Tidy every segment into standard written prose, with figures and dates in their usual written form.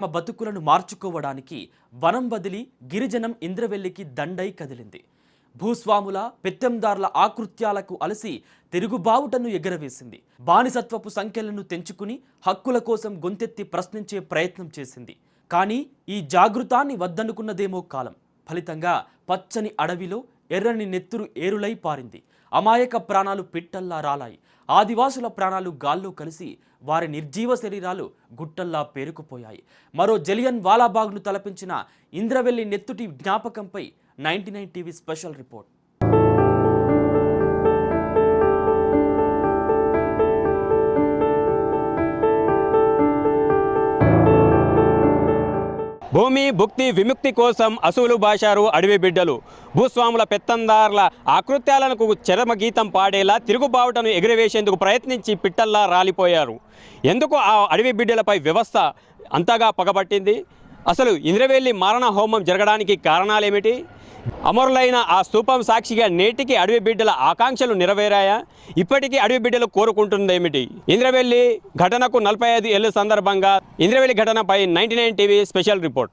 తమ బతుకులను మార్చుకోవడానికి వనం వదిలి గిరిజనం ఇంద్రవెల్లికి దండై కదిలింది. భూస్వాముల పెత్తందార్ల ఆకృత్యాలకు అలసి తిరుగుబావుటను ఎగరవేసింది. బానిసత్వపు సంఖ్యలను తెంచుకుని హక్కుల కోసం గొంతెత్తి ప్రశ్నించే ప్రయత్నం చేసింది. కానీ ఈ జాగృతాన్ని వద్దనుకున్నదేమో కాలం. ఫలితంగా పచ్చని అడవిలో ఎర్రని నెత్తురు ఏరులై పారింది. అమాయక ప్రాణాలు పిట్టల్లా రాలాయి. ఆదివాసుల ప్రాణాలు గాల్లో కలిసి వారి నిర్జీవ శరీరాలు గుట్టల్లా పేరుకుపోయాయి. మరో జలియన్ వాలాబాగ్ను తలపించిన ఇంద్రవెల్లి నెత్తుటి జ్ఞాపకంపై 99 టీవీ స్పెషల్ రిపోర్ట్. భూమి భుక్తి విముక్తి కోసం అసువులు బాశారు అడవి బిడ్డలు. భూస్వాముల పెత్తందార్ల ఆకృత్యాలకు చరమగీతం పాడేలా తిరుగుబావుటను ఎగిరివేసేందుకు ప్రయత్నించి పిట్టల్లా రాలిపోయారు. ఎందుకు ఆ అడవి బిడ్డలపై వ్యవస్థ అంతగా పగబట్టింది? అసలు ఇంద్రవెల్లి మారణ హోమం జరగడానికి కారణాలేమిటి? అమరులైన ఆ స్తూపం సాక్షిగా నేటికి అడవి బిడ్డల ఆకాంక్షలు నెరవేరాయా? ఇప్పటికీ అడవి బిడ్డలు కోరుకుంటుందేమిటి? ఇంద్రవెల్లి ఘటనకు 45 ఏళ్ల సందర్భంగా ఇంద్రవెల్లి ఘటనపై 99 టీవీ స్పెషల్ రిపోర్ట్.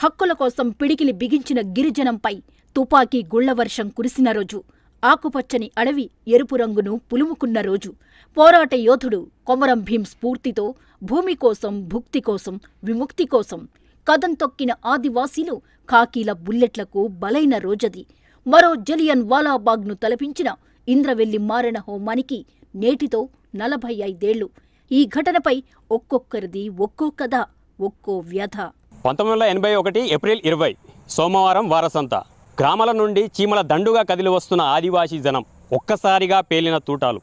హక్కుల కోసం పిడికిలి బిగించిన గిరిజనంపై తుపాకీ గుళ్లవర్షం కురిసిన రోజు, ఆకుపచ్చని అడవి ఎరుపు రంగును పులుముకున్న రోజు, పోరాట యోధుడు కొమరం భీం స్ఫూర్తితో భూమి కోసం భుక్తి కోసం విముక్తి కోసం కదం తొక్కిన ఆదివాసీలు ఖాకీల బుల్లెట్లకు బలైన రోజది. మరో జలియన్ వాలాబాగ్ను తలపించిన ఇంద్రవెల్లి మారణ హోమానికి నేటితో 45 ఏళ్లు. ఈ ఘటనపై ఒక్కొక్కరిది ఒక్కో కథ, ఒక్కో వ్యధ. 1981 ఏప్రిల్ 20 సోమవారం వారసంత. గ్రామాల నుండి చీమల దండుగా కదిలి వస్తున్న ఆదివాసీ జనం ఒక్కసారిగా పేలిన తూటాలు.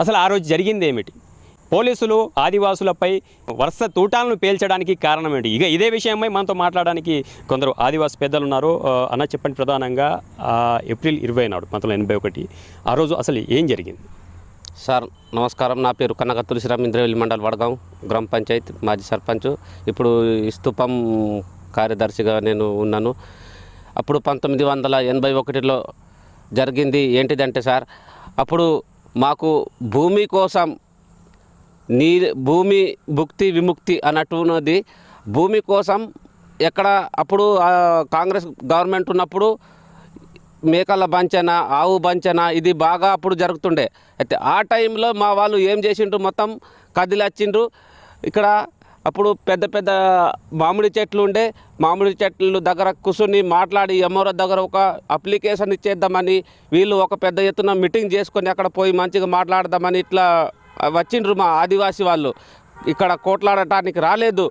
అసలు ఆ రోజు జరిగిందేమిటి? పోలీసులు ఆదివాసులపై వరుస తూటాలను పేల్చడానికి కారణం ఏంటి? ఇదే విషయమై మనతో మాట్లాడడానికి కొందరు ఆదివాసి పెద్దలు ఉన్నారు. అన్న చెప్పండి, ప్రధానంగా ఏప్రిల్ 20 నాడు 1981 ఆ రోజు అసలు ఏం జరిగింది? సార్ నమస్కారం. నా పేరు కనక తులసిరామ్, ఇంద్రవెల్లి మండల్ వడగాం గ్రామ పంచాయత్ మాజీ సర్పంచ్. ఇప్పుడు స్తూపం కార్యదర్శిగా నేను ఉన్నాను. అప్పుడు 1981లో జరిగింది ఏంటిదంటే సార్, అప్పుడు మాకు భూమి కోసం భూమి భుక్తి విముక్తి అన్నట్టున్నది. భూమి కోసం ఎక్కడ అప్పుడు కాంగ్రెస్ గవర్నమెంట్ ఉన్నప్పుడు మేకల బంచన, ఆవు బంచన ఇది బాగా అప్పుడు జరుగుతుండే. అయితే ఆ టైంలో మా వాళ్ళు ఏం చేసిండ్రు, మొత్తం కదిలొచ్చిండ్రు. ఇక్కడ అప్పుడు పెద్ద పెద్ద మామిడి చెట్లు ఉండే. మామిడి చెట్లు దగ్గర కూర్చుని మాట్లాడి ఎంఆర్ఓ దగ్గర ఒక అప్లికేషన్ ఇచ్చేద్దామని వీళ్ళు ఒక పెద్ద ఎత్తున మీటింగ్ చేసుకొని అక్కడ పోయి మంచిగా మాట్లాడదామని ఇట్లా వచ్చిండ్రు మా ఆదివాసీ వాళ్ళు. ఇక్కడ కోట్లాడటానికి రాలేదు.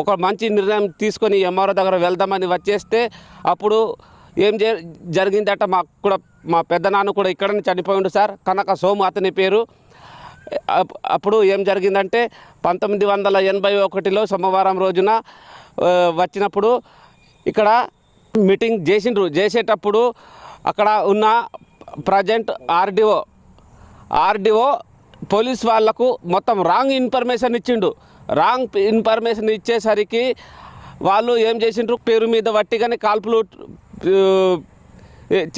ఒక మంచి నిర్ణయం తీసుకొని ఎంఆర్ఓ దగ్గర వెళ్దామని వచ్చేస్తే అప్పుడు ఏం జరిగిందట, మాకు కూడా మా పెద్దనాన్న కూడా ఇక్కడనే చనిపోయిండు సార్, కనక సోము అతని పేరు. అప్పుడు ఏం జరిగిందంటే 1981లో సోమవారం రోజున వచ్చినప్పుడు ఇక్కడ మీటింగ్ చేసేటప్పుడు అక్కడ ఉన్న ప్రజెంట్ ఆర్డీఓ పోలీస్ వాళ్లకు మొత్తం రాంగ్ ఇన్ఫర్మేషన్ ఇచ్చిండు. రాంగ్ ఇన్ఫర్మేషన్ ఇచ్చేసరికి వాళ్ళు ఏం చేసిండ్రు, పేరు మీద వట్టిగానే కాల్పులు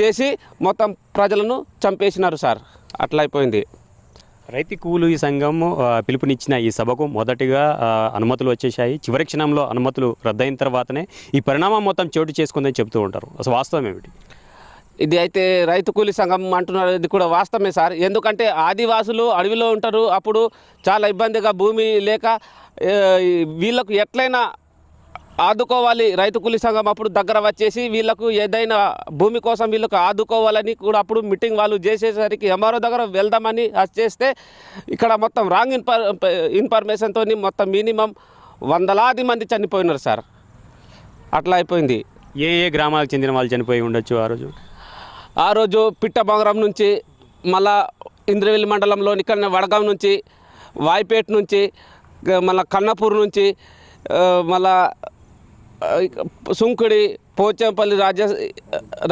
చేసి మొత్తం ప్రజలను చంపేసినారు సార్. అట్లా అయిపోయింది. రైతు కూలీ సంఘం పిలుపునిచ్చిన ఈ సభకు మొదటిగా అనుమతులు వచ్చేసాయి. చివరి క్షణంలో అనుమతులు రద్దయిన తర్వాతనే ఈ పరిణామం మొత్తం చోటు చేసుకుందని చెప్తూ ఉంటారు. అసలు వాస్తవం ఏమిటి? ఇది అయితే రైతు కూలీ సంఘం అంటున్నారు, ఇది కూడా వాస్తవమే సార్. ఎందుకంటే ఆదివాసులు అడవిలో ఉంటారు. అప్పుడు చాలా ఇబ్బందిగా భూమి లేక వీళ్ళకు ఎట్లయినా ఆదుకోవాలి. రైతు కూలీ సంఘం అప్పుడు దగ్గర వచ్చేసి వీళ్ళకు ఏదైనా భూమి కోసం వీళ్ళకు ఆదుకోవాలని కూడా అప్పుడు మీటింగ్ వాళ్ళు చేసేసరికి ఎంఆర్ఓ దగ్గర వెళ్దామని చేస్తే ఇక్కడ మొత్తం రాంగ్ ఇన్ఫర్మేషన్తో మొత్తం మినిమం వందలాది మంది చనిపోయినారు సార్. అట్లా అయిపోయింది. ఏ గ్రామాలకు చెందిన వాళ్ళు చనిపోయి ఉండొచ్చు ఆ రోజు పిట్టబంగరం నుంచి, మళ్ళా ఇంద్రవెల్లి మండలంలోని ఇక్కడ వడగాం నుంచి, వాయిపేట నుంచి, మళ్ళీ కన్నపూర్ నుంచి, మళ్ళా సుంకుడి, పోచంపల్లి,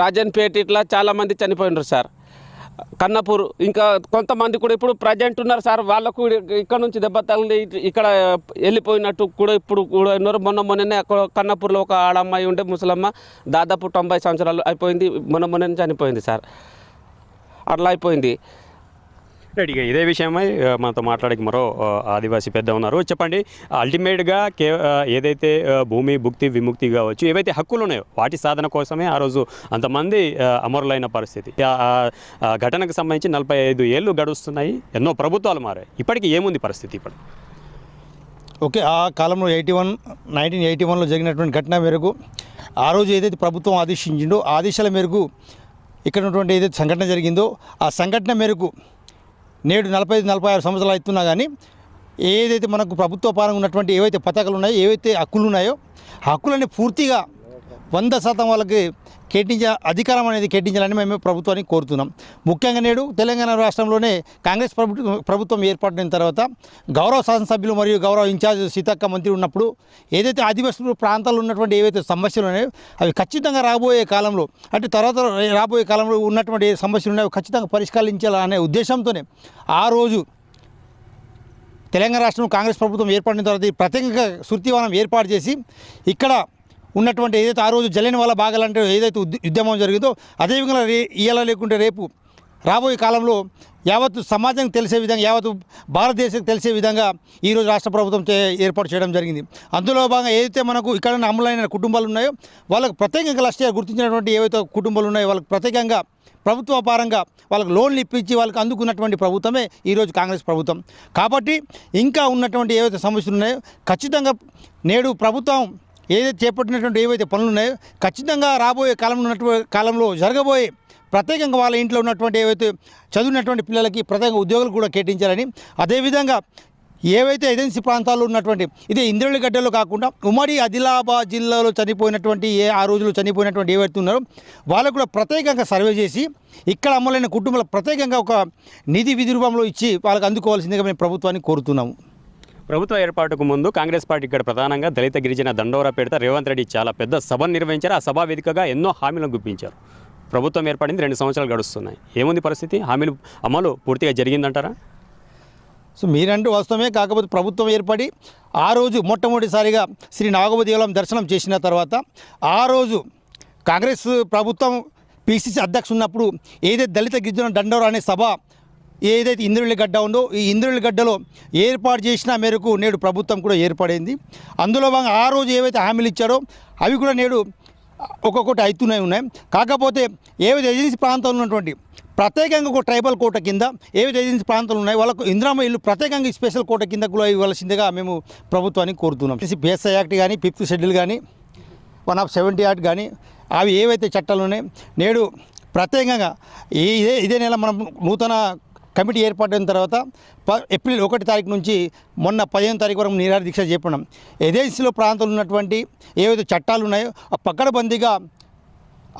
రాజన్పేట ఇట్లా చాలామంది చనిపోయినారు సార్. కన్నపూర్ ఇంకా కొంతమంది కూడా ఇప్పుడు ప్రజెంట్ ఉన్నారు సార్. వాళ్ళకు ఇక్కడ నుంచి దెబ్బ తగిలి ఇక్కడ వెళ్ళిపోయినట్టు కూడా ఇప్పుడు కూడా ఉన్నారు. మొన్ననే కన్నపూర్లో ఒక ఆడమ్మాయి ఉండే ముసలమ్మ దాదాపు 90 సంవత్సరాలు అయిపోయింది, మొన్ననే చనిపోయింది సార్. అట్లా అయిపోయింది. ఇక ఇదే విషయమై మనతో మాట్లాడక మరో ఆదివాసీ పెద్ద ఉన్నారు. చెప్పండి, అల్టిమేట్గా ఏదైతే భూమి భుక్తి విముక్తి కావచ్చు, ఏవైతే హక్కులు ఉన్నాయో వాటి సాధన కోసమే ఆ రోజు అంతమంది అమరులైన పరిస్థితి. ఆ ఘటనకు సంబంధించి 45 ఏళ్ళు గడుస్తున్నాయి, ఎన్నో ప్రభుత్వాలు మారాయి. ఇప్పటికీ ఏముంది పరిస్థితి ఇప్పుడు? ఓకే, ఆ కాలంలో 1981లో జరిగినటువంటి ఘటన మేరకు ఆ రోజు ఏదైతే ప్రభుత్వం ఆదేశించిందో ఆ ఆదేశాల మేరకు ఇక్కడ ఉన్నటువంటి ఏదైతే సంఘటన జరిగిందో ఆ సంఘటన మేరకు నేడు 45-46 సంవత్సరాలు అవుతున్నా కానీ ఏదైతే మనకు ప్రభుత్వ పరంగా ఉన్నటువంటి ఏవైతే పథకాలు ఉన్నాయో, ఏవైతే హక్కులు ఉన్నాయో ఆ హక్కులన్నీ పూర్తిగా 100% వాళ్ళకి అధికారం అనేది కేటాయించాలని మేము ప్రభుత్వాన్ని కోరుతున్నాం. ముఖ్యంగా నేడు తెలంగాణ రాష్ట్రంలోనే కాంగ్రెస్ ప్రభుత్వం ఏర్పడిన తర్వాత గౌరవ శాసనసభ్యులు మరియు గౌరవ ఇన్ఛార్జ్ సీతక్క మంత్రి ఉన్నప్పుడు ఏదైతే ఆదివాసీ ప్రాంతాల్లో ఉన్నటువంటి ఏవైతే సమస్యలు ఉన్నాయో అవి ఖచ్చితంగా రాబోయే కాలంలో, అంటే తర్వాత రాబోయే కాలంలో ఉన్నటువంటి ఏ సమస్యలు ఉన్నాయో ఖచ్చితంగా పరిష్కరించాలనే ఉద్దేశంతోనే ఆ రోజు తెలంగాణ రాష్ట్రంలో కాంగ్రెస్ ప్రభుత్వం ఏర్పడిన తర్వాత ప్రత్యేకంగా శృతివనం ఏర్పాటు చేసి ఇక్కడ ఉన్నటువంటి ఏదైతే ఆ రోజు జలియన్వాలా బాగ్ అంటే ఏదైతే ఉద్యమం జరిగిందో అదేవిధంగా ఇవాళ లేకుంటే రేపు రాబోయే కాలంలో యావత్ సమాజానికి తెలిసే విధంగా, యావత్ భారతదేశానికి తెలిసే విధంగా ఈరోజు రాష్ట్ర ప్రభుత్వం ఏర్పాటు చేయడం జరిగింది. అందులో భాగంగా ఏదైతే మనకు ఇక్కడ అమలైన కుటుంబాలు ఉన్నాయో వాళ్ళకు ప్రత్యేకంగా లక్ష్యంగా గుర్తించినటువంటి ఏవైతే కుటుంబాలు ఉన్నాయో వాళ్ళకి ప్రత్యేకంగా ప్రభుత్వ పరంగా వాళ్ళకి లోన్లు ఇప్పించి వాళ్ళకి అందుకున్నటువంటి ప్రభుత్వమే ఈరోజు కాంగ్రెస్ ప్రభుత్వం. కాబట్టి ఇంకా ఉన్నటువంటి ఏవైతే సమస్యలు ఉన్నాయో ఖచ్చితంగా నేడు ప్రభుత్వం ఏదైతే చేపట్టినటువంటి ఏవైతే పనులు ఉన్నాయో ఖచ్చితంగా రాబోయే కాలంలో జరగబోయే ప్రత్యేకంగా వాళ్ళ ఇంట్లో ఉన్నటువంటి ఏవైతే చదివినటువంటి పిల్లలకి ప్రత్యేకంగా ఉద్యోగాలు కూడా కేటాయించాలని, అదేవిధంగా ఏవైతే ఏజెన్సీ ప్రాంతాల్లో ఉన్నటువంటి ఇదే ఇంద్రవెల్లిగడ్డలో కాకుండా ఉమ్మడి ఆదిలాబాద్ జిల్లాలో చనిపోయినటువంటి ఆ రోజుల్లో చనిపోయినటువంటి ఏవైతే ఉన్నారో వాళ్ళకు కూడా ప్రత్యేకంగా సర్వే చేసి ఇక్కడ అమలైన కుటుంబాలకు ప్రత్యేకంగా ఒక నిధి విధి రూపంలో ఇచ్చి వాళ్ళకి అందుకోవాల్సిందిగా మేము ప్రభుత్వాన్ని కోరుతున్నాము. ప్రభుత్వ ఏర్పాటుకు ముందు కాంగ్రెస్ పార్టీ ఇక్కడ ప్రధానంగా దళిత గిరిజన దండోరా పెడితే రేవంత్ రెడ్డి చాలా పెద్ద సభను నిర్వహించారు. ఆ సభా వేదికగా ఎన్నో హామీలను గుప్పించారు. ప్రభుత్వం ఏర్పడింది 2 సంవత్సరాలు గడుస్తున్నాయి. ఏముంది పరిస్థితి? హామీలు అమలు పూర్తిగా జరిగిందంటారా? సో మీరంటూ వాస్తవమే, కాకపోతే ప్రభుత్వం ఏర్పడి ఆ రోజు మొట్టమొదటిసారిగా శ్రీ నాగోబదేవులం దర్శనం చేసిన తర్వాత ఆ రోజు కాంగ్రెస్ ప్రభుత్వం పిసిసి అధ్యక్షుడు ఉన్నప్పుడు ఏదైతే దళిత గిరిజన దండోరా అనే సభ ఏదైతే ఇంద్రవెల్లిగడ్డ ఉందో ఈ ఇంద్రవెల్లిగడ్డలో ఏర్పాటు చేసిన మేరకు నేడు ప్రభుత్వం కూడా ఏర్పడింది. అందులో భాగంగా ఆ రోజు ఏవైతే హామీలు ఇచ్చారో అవి కూడా నేడు ఒక్కొక్కటి అవుతూనే ఉన్నాయి. కాకపోతే ఏవైతే ఏజెన్సీ ప్రాంతంలో ఉన్నటువంటి ప్రత్యేకంగా ఒక ట్రైబల్ కోట కింద ఏవైతే ఏజెన్సీ ప్రాంతాలు ఉన్నాయి వాళ్ళకు ఇందిరమ్మ ఇల్లు ప్రత్యేకంగా స్పెషల్ కోట కింద కూడా ఇవ్వాల్సిందిగా మేము ప్రభుత్వాన్ని కోరుతున్నాం. పిఎస్ఐ యాక్ట్ కానీ 5th షెడ్యూల్ కానీ 170 యాక్ట్ కానీ అవి ఏవైతే చట్టాలు ఉన్నాయో నేడు ప్రత్యేకంగా ఇదే నెల మనం నూతన కమిటీ ఏర్పడిన తర్వాత ఏప్రిల్ 1 తారీఖు నుంచి మొన్న 15వ తారీఖు వరకు నిరాహార దీక్ష చేపట్టాం. ఏజెన్సీలో ప్రాంతంలో ఉన్నటువంటి ఏవైతే చట్టాలు ఉన్నాయో ఆ పకడ్బందీగా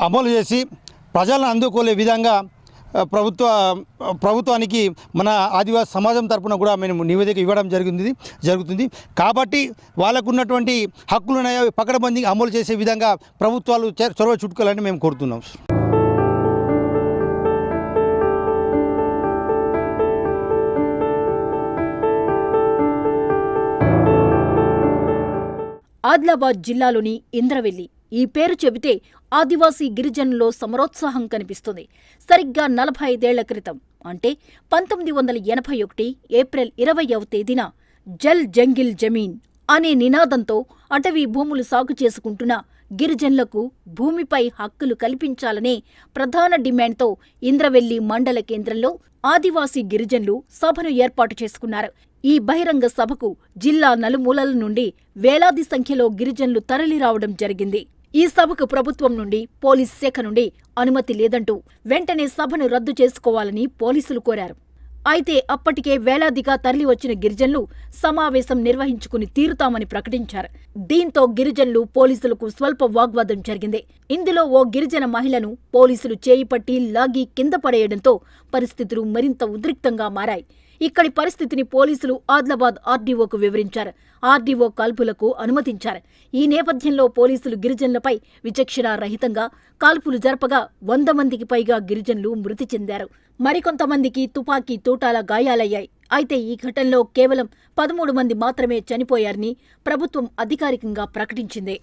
అమలు చేసి ప్రజలను అందుకోలే విధంగా ప్రభుత్వానికి మన ఆదివాసీ సమాజం తరపున కూడా మేము నివేదిక ఇవ్వడం జరుగుతుంది. కాబట్టి వాళ్ళకు ఉన్నటువంటి హక్కులు ఉన్నాయో పకడ్బందీగా అమలు చేసే విధంగా ప్రభుత్వాలు చొరవ చుట్టుకోవాలని మేము కోరుతున్నాం. ఆదిలాబాద్ జిల్లాలోని ఇంద్రవెల్లి ఈ పేరు చెబితే ఆదివాసీ గిరిజనుల్లో సమరోత్సాహం కనిపిస్తుంది. సరిగ్గా 45 ఏళ్ల క్రితం అంటే 1981 ఏప్రిల్ 20వ తేదీన జల్ జంగిల్ జమీన్ అనే నినాదంతో అటవీ భూములు సాగు చేసుకుంటున్న గిరిజనులకు భూమిపై హక్కులు కల్పించాలనే ప్రధాన డిమాండ్తో ఇంద్రవెల్లి మండల కేంద్రంలో ఆదివాసీ గిరిజనులు సభను ఏర్పాటు చేసుకున్నారు. ఈ బహిరంగ సభకు జిల్లా నలుమూలల నుండి వేలాది సంఖ్యలో గిరిజనులు తరలిరావడం జరిగింది. ఈ సభకు ప్రభుత్వం నుండి పోలీస్ శాఖ నుండి అనుమతి లేదంటూ వెంటనే సభను రద్దు చేసుకోవాలని పోలీసులు కోరారు. అయితే అప్పటికే వేలాదిగా తరలివచ్చిన గిరిజనులు సమావేశం నిర్వహించుకుని తీరుతామని ప్రకటించారు. దీంతో గిరిజనులు పోలీసులకు స్వల్ప వాగ్వాదం జరిగింది. ఇందులో ఓ గిరిజన మహిళను పోలీసులు చేయిపట్టి లాగి కింద పడేయడంతో పరిస్థితులు మరింత ఉద్రిక్తంగా మారాయి. ఇక్కడి పరిస్థితిని పోలీసులు ఆదిలాబాద్ ఆర్డీఓకు వివరించారు. ఆర్డీఓ కాల్పులకు అనుమతించారు. ఈ నేపథ్యంలో పోలీసులు గిరిజనులపై విచక్షణ రహితంగా కాల్పులు జరపగా 100 మందికి పైగా గిరిజనులు మృతి చెందారు. మరికొంతమందికి తుపాకీ తూటాల గాయాలయ్యాయి. అయితే ఈ ఘటనలో కేవలం 13 మంది మాత్రమే చనిపోయారని ప్రభుత్వం అధికారికంగా ప్రకటించింది.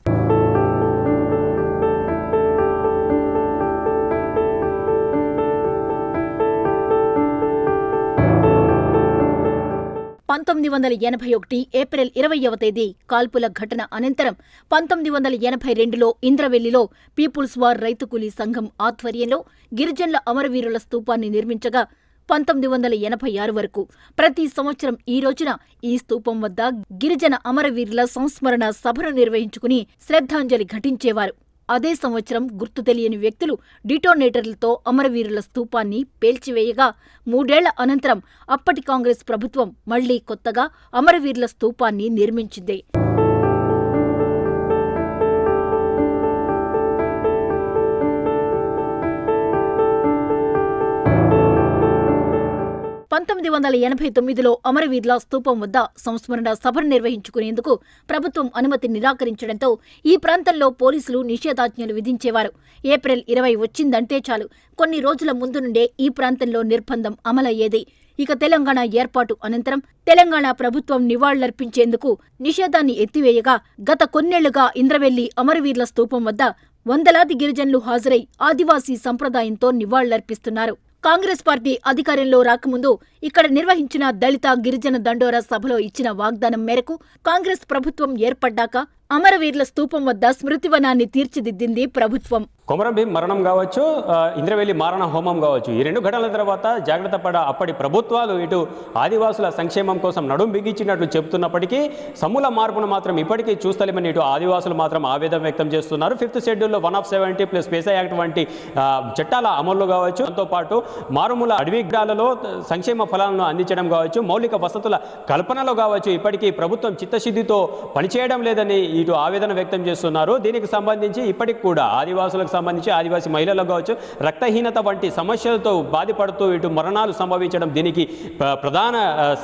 ఏప్రిల్ 20వ తేదీ కాల్పుల ఘటన అనంతరం 1982లో ఇంద్రవెల్లిలో పీపుల్స్ వార్ రైతు కూలీ సంఘం ఆధ్వర్యంలో గిరిజనుల అమరవీరుల స్తూపాన్ని నిర్మించగా 1986 వరకు ప్రతి సంవత్సరం ఈ రోజున ఈ స్తూపం వద్ద గిరిజన అమరవీరుల సంస్మరణ సభను నిర్వహించుకుని శ్రద్ధాంజలి ఘటించేవారు. అదే సంవత్సరం గుర్తు తెలియని వ్యక్తులు డిటోనేటర్లతో అమరవీరుల స్తూపాన్ని పేల్చివేయగా 3 ఏళ్ల అనంతరం అప్పటి కాంగ్రెస్ ప్రభుత్వం మళ్లీ కొత్తగా అమరవీరుల స్తూపాన్ని నిర్మించింది. లో అమరవీరుల స్తూపం వద్ద సంస్మరణ సభను నిర్వహించుకునేందుకు ప్రభుత్వం అనుమతి నిరాకరించడంతో ఈ ప్రాంతంలో పోలీసులు నిషేధాజ్ఞలు విధించేవారు. ఏప్రిల్ 20 వచ్చిందంటే చాలు కొన్ని రోజుల ముందు నుండే ఈ ప్రాంతంలో నిర్బంధం అమలయ్యేది. ఇక తెలంగాణ ఏర్పాటు అనంతరం తెలంగాణ ప్రభుత్వం నివాళులర్పించేందుకు నిషేధాన్ని ఎత్తివేయగా గత కొన్నేళ్లుగా ఇంద్రవెల్లి అమరవీరుల స్తూపం వద్ద వందలాది గిరిజనులు హాజరై ఆదివాసీ సంప్రదాయంతో నివాళులర్పిస్తున్నారు. కాంగ్రెస్ పార్టీ అధికారంలో రాకముందు ఇక్కడ నిర్వహించిన దళిత గిరిజన దండోరా సభలో ఇచ్చిన వాగ్దానం మేరకు కాంగ్రెస్ ప్రభుత్వం ఏర్పడ్డాక అమరవీరుల స్తూపం వద్ద స్మృతివనాన్ని తీర్చిదిద్దింది ప్రభుత్వం. కొమరం భీం మరణం కావచ్చు, ఇంద్రవెల్లి మారణ హోమం కావచ్చు, ఈ 2 ఘటనల తర్వాత జాగ్రత్త పడ అప్పటి ప్రభుత్వాలు ఇటు ఆదివాసుల సంక్షేమం కోసం నడుం బిగించినట్లు చెబుతున్నప్పటికీ సమూల మార్పును మాత్రం ఇప్పటికీ చూస్తలేమని ఇటు ఆదివాసులు మాత్రం ఆవేదన వ్యక్తం చేస్తున్నారు. 5th షెడ్యూల్లో 170 ప్లస్ పేసా యాక్ట్ వంటి చట్టాల అమలు కావచ్చు, దాంతో పాటు మారుమూల అడవి గ్రామాలలో సంక్షేమ ఫలాలను అందించడం కావచ్చు, మౌలిక వసతుల కల్పనలో కావచ్చు ఇప్పటికీ ప్రభుత్వం చిత్తశుద్ధితో పనిచేయడం లేదని ఇటు ఆవేదన వ్యక్తం చేస్తున్నారు. దీనికి సంబంధించి ఇప్పటికి కూడా ఆదివాసులకు సంబంధించి ఆదివాసీ మహిళలకు కావచ్చు రక్తహీనత వంటి సమస్యలతో బాధపడుతూ ఇటు మరణాలు సంభవించడం దీనికి ప్రధాన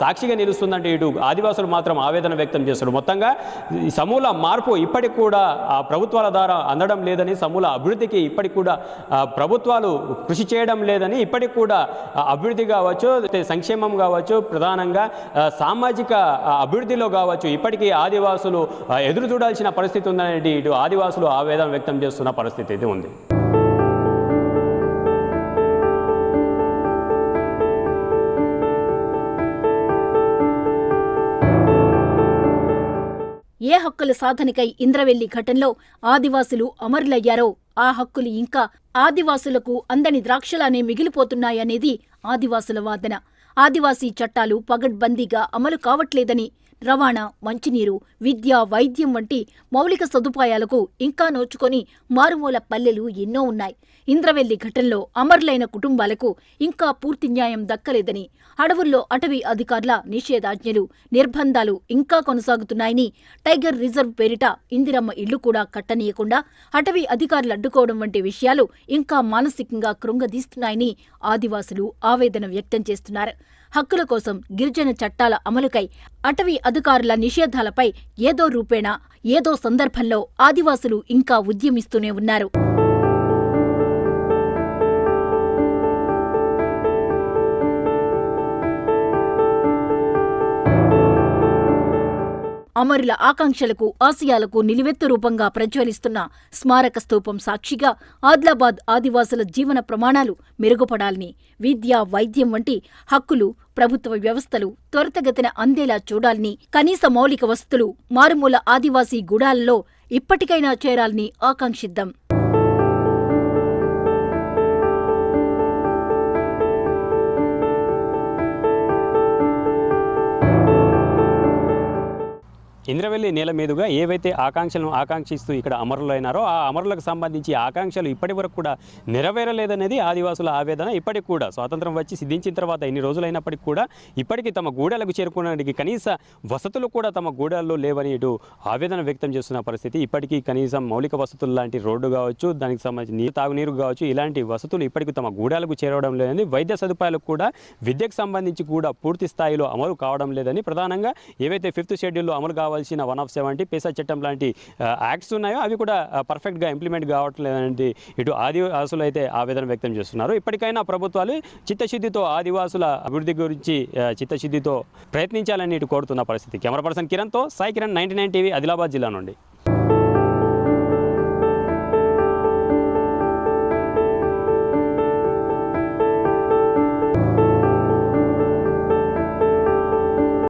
సాక్షిగా నిలుస్తుందంటే ఇటు ఆదివాసులు మాత్రం ఆవేదన వ్యక్తం చేస్తున్నారు. మొత్తంగా సమూల మార్పు ఇప్పటికి కూడా ఆ ప్రభుత్వాల ద్వారా అందడం లేదని, సమూల అభివృద్ధికి ఇప్పటికి కూడా ప్రభుత్వాలు కృషి చేయడం లేదని, ఇప్పటికి కూడా అభివృద్ధి కావచ్చు, సంక్షేమం కావచ్చు, ప్రధానంగా సామాజిక అభివృద్ధిలో కావచ్చు ఇప్పటికీ ఆదివాసులు ఎదురు చూడాల్సిన పరిస్థితి ఉందనేది ఇటు ఆదివాసులు ఆవేదన వ్యక్తం చేస్తున్న పరిస్థితి ఇది ఉంది. ఏ హక్కుల సాధనకై ఇంద్రవెల్లి ఘటనలో ఆదివాసులు అమరులయ్యారో ఆ హక్కులు ఇంకా ఆదివాసులకు అందని ద్రాక్షలానే మిగిలిపోతున్నాయనేది ఆదివాసుల వాదన. ఆదివాసీ చట్టాలు పగడ్బందీగా అమలు కావట్లేదని, రవాణా, మంచినీరు, విద్య, వైద్యం వంటి మౌలిక సదుపాయాలకు ఇంకా నోచుకొని మారుమూల పల్లెలు ఎన్నో ఉన్నాయి. ఇంద్రవెల్లి ఘటనలో అమరులైన కుటుంబాలకు ఇంకా పూర్తి న్యాయం దక్కలేదని, అడవుల్లో అటవీ అధికారుల నిషేధాజ్ఞలు, నిర్బంధాలు ఇంకా కొనసాగుతున్నాయని, టైగర్ రిజర్వ్ పేరిట ఇందిరమ్మ ఇళ్లు కూడా కట్టనీయకుండా అటవీ అధికారులు అడ్డుకోవడం వంటి విషయాలు ఇంకా మానసికంగా కృంగదీస్తున్నాయని ఆదివాసులు ఆవేదన వ్యక్తం చేస్తున్నారు. హక్కుల కోసం గిరిజన చట్టాల అమలుకై అటవీ అధికారుల నిషేధాలపై ఏదో రూపేణా ఏదో సందర్భంలో ఆదివాసులు ఇంకా ఉద్యమిస్తూనే ఉన్నారు. అమరుల ఆకాంక్షలకు, ఆశయాలకు నిలువెత్తు రూపంగా ప్రజ్వలిస్తున్న స్మారక స్తూపం సాక్షిగా ఆదిలాబాద్ ఆదివాసుల జీవన ప్రమాణాలు మెరుగుపడాలని, విద్య, వైద్యం వంటి హక్కులు, ప్రభుత్వ వ్యవస్థలు త్వరితగతిన అందేలా చూడాలని, కనీస మౌలిక వసతులు మారుమూల ఆదివాసీ గూడాలలో ఇప్పటికైనా చేరాలని ఆకాంక్షిద్దాం. ఇంద్రవెల్లి నేల మీదుగా ఏవైతే ఆకాంక్షలను ఆకాంక్షిస్తూ ఇక్కడ అమరులైనారో ఆ అమరులకు సంబంధించి ఆకాంక్షలు ఇప్పటి వరకు కూడా నెరవేరలేదనేది ఆదివాసుల ఆవేదన. ఇప్పటికి కూడా స్వాతంత్రం వచ్చి సిద్ధించిన తర్వాత ఇన్ని రోజులైనప్పటికీ కూడా ఇప్పటికీ తమ గూడెలకు చేరుకోవడానికి కనీస వసతులు కూడా తమ గూడెల్లో లేవని ఇటు ఆవేదన వ్యక్తం చేస్తున్న పరిస్థితి. ఇప్పటికీ కనీసం మౌలిక వసతులు లాంటి రోడ్డు కావచ్చు, దానికి సంబంధించి తాగునీరు కావచ్చు, ఇలాంటి వసతులు ఇప్పటికీ తమ గూడెలకు చేరడం లేదని, వైద్య సదుపాయాలకు కూడా విద్యకు సంబంధించి కూడా పూర్తి స్థాయిలో అమలు కావడం లేదని, ప్రధానంగా ఏవైతే 5th షెడ్యూల్లో అమలు కావాల్సిన 170 పేసా చట్టం లాంటి యాక్ట్స్ ఉన్నాయో అవి కూడా పర్ఫెక్ట్గా ఇంప్లిమెంట్ కావట్లేదని ఇటు ఆదివాసులు అయితే ఆవేదన వ్యక్తం చేస్తున్నారు. ఇప్పటికైనా ప్రభుత్వాలు చిత్తశుద్ధితో ఆదివాసుల అభివృద్ధి గురించి చిత్తశుద్ధితో ప్రయత్నించాలని ఇటు కోరుతున్న పరిస్థితి. కెమెరా పర్సన్ కిరణ్తో సాయి కిరణ్, 99 టీవీ, ఆదిలాబాద్ జిల్లా నుండి.